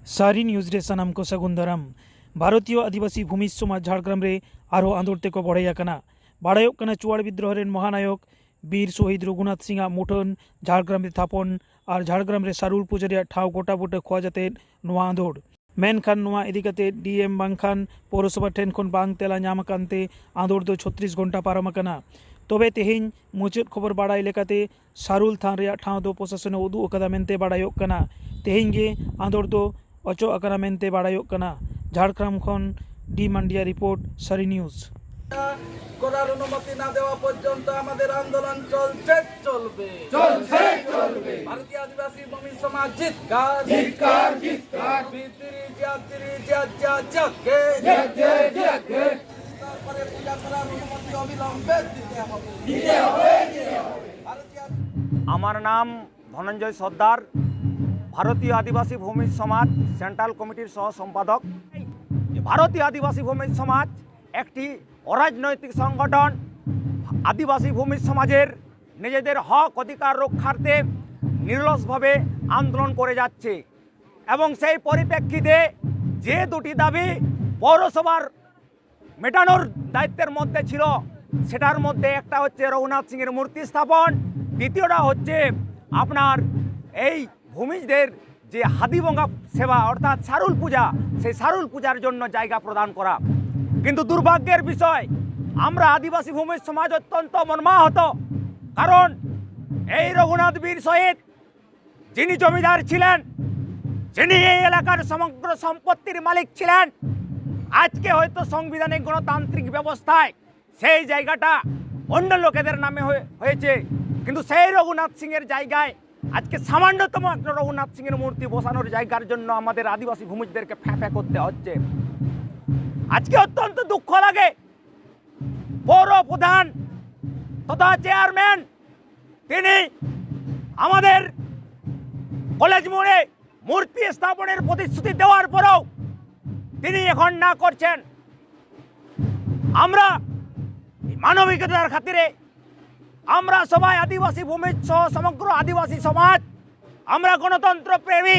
सारी न्यूज रे सनम को सगुंदरम भारतीय आदिवासी भूमि समाज झाड़ग्राम रे आरो आंदोलते को बढ़ाया बाड़ायोग चुवाड़ विद्रोह रेन महानायक वीर शहीद रघुनाथ सिंह मुठन झाड़ग्राम रे थापन और झाड़ग्राम रे सारुल पूजा ठाव गोटा बुटा खोआ जाते नोआ आंदोड़ मेनखान नोआ इदी कते डीएम बांखान पौरसभा ठेन खन बांग तेला ᱧᱟᱢ ᱟᱠᱟᱱᱛᱮ आंदोड़ दो 36 घंटा पारम अकना तबे तेहेñ मुचाद खबर बाड़ाय लेकाते सारुल थान रे ठाव दो प्रशासन उदू अकदा मेनते बाड़ायोग कना तेहेñ गे आंदोड़ दो अचो अकना मेनते बाड़ायोग कना झाड़ग्राम खन डी मांडिया रिपोर्ट सारी न्यूज করার অনুমতি না দেওয়া পর্যন্ত আমাদের আন্দোলন চলছে চলবে ভারতীয় আদিবাসী ভূমি সমাজ জিতকার ভিতরি জাতকে তারপরে পূজা করার অনুমতি অবিলম্বে দিতে হবে আমার নাম ধনঞ্জয় সর্দার ভারতীয় আদিবাসী ভূমি সমাজ সেন্ট্রাল কমিটির সহ সম্পাদক। ভারতীয় আদিবাসী ভূমি সমাজ একটি অরাজনৈতিক সংগঠন আদিবাসী ভূমি সমাজের নিজেদের হক অধিকার রক্ষার্থে নিরলসভাবে আন্দোলন করে যাচ্ছে এবং সেই পরিপ্রেক্ষিতে যে দুটি দাবি পৌরসভার মেটানোর দায়িত্বের মধ্যে ছিল সেটার মধ্যে একটা হচ্ছে রঘুনাথ সিংয়ের মূর্তি স্থাপন, দ্বিতীয়টা হচ্ছে আপনার এই ভূমিজদের যে হাদিবঙ্গা সেবা অর্থাৎ সারুল পূজা, সেই সারুল পূজার জন্য জায়গা প্রদান করা। কিন্তু দুর্ভাগ্যের বিষয় আমরা আদিবাসী ভূমি সমাজ অত্যন্ত মর্মাহত, কারণ এই রঘুনাথ বীর শহীদ যিনি জমিদার ছিলেন, যিনি এই এলাকার সমগ্র সম্পত্তির মালিক ছিলেন, আজকে হয়তো সাংবিধানিক গণতান্ত্রিক ব্যবস্থায় সেই জায়গাটা অন্য লোকেদের নামে হয়েছে, কিন্তু সেই রঘুনাথ সিংয়ের জায়গায় আজকে সামান্যতম একটা রঘুনাথ সিংয়ের মূর্তি বসানোর জায়গার জন্য আমাদের আদিবাসী ভূমিদেরকে ফ্যাঁ করতে হচ্ছে। আজকে অত্যন্ত দুঃখ লাগে পৌর প্রধান তথা চেয়ারম্যান তিনি আমাদের কলেজ মোড়ে মূর্তি স্থাপনের প্রতিশ্রুতি দেওয়ার পরেও তিনি এখন না করছেন। আমরা মানবিকতার খাতিরে আমরা সবাই আদিবাসী ভূমি সহ সমগ্র আদিবাসী সমাজ আমরা গণতন্ত্র প্রেমী,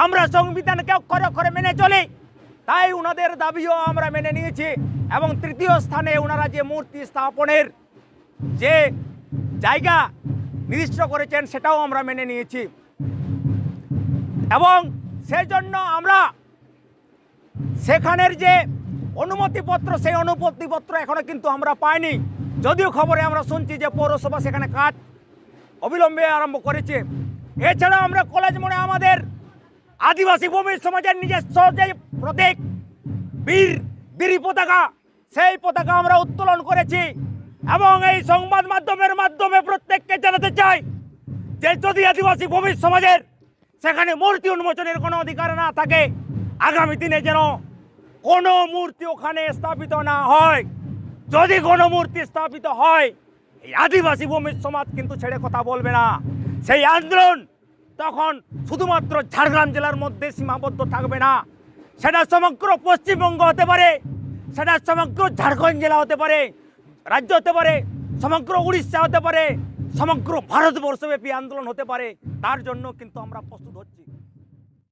আমরা সংবিধানকে অক্ষরে অক্ষরে মেনে চলি, তাই ওনাদের দাবিও আমরা মেনে নিয়েছি এবং তৃতীয় স্থানে ওনারা যে মূর্তি স্থাপনের যে জায়গা নির্দিষ্ট করেছেন সেটাও আমরা মেনে নিয়েছি এবং সেই জন্য আমরা সেখানের যে অনুমতিপত্র সেই অনুমতিপত্র এখনো কিন্তু আমরা পাইনি, যদিও খবরে আমরা শুনছি যে পৌরসভা সেখানে কাজ অবিলম্বে আরম্ভ করেছে। এছাড়া আমরা কলেজ মোড়ে আমাদের আদিবাসী ভূমি সমাজের নিজস্ব যে প্রতীক বীর পতাকা, সেই পতাকা আমরা উত্তোলন করেছি এবং এই সংবাদ মাধ্যমের মাধ্যমে প্রত্যেককে জানাতে চাই যে যদি আদিবাসী ভূমি সমাজের সেখানে মূর্তি উন্মোচনের কোনো অধিকার না থাকে, আগামী দিনে যেন কোনো মূর্তি ওখানে স্থাপিত না হয়। যদি কোনো মূর্তি স্থাপিত হয় এই আদিবাসী ভূমি সমাজ কিন্তু ছেড়ে কথা বলবে না। সেই আন্দোলন তখন শুধুমাত্র ঝাড়গ্রাম জেলার মধ্যে সীমাবদ্ধ থাকবে না, সেটা সমগ্র পশ্চিমবঙ্গ হতে পারে, সেটা সমগ্র ঝাড়খণ্ড জেলা হতে পারে, রাজ্য হতে পারে, সমগ্র উড়িষ্যা হতে পারে, সমগ্র ভারতবর্ষব্যাপী আন্দোলন হতে পারে। তার জন্য কিন্তু আমরা প্রস্তুত হচ্ছি।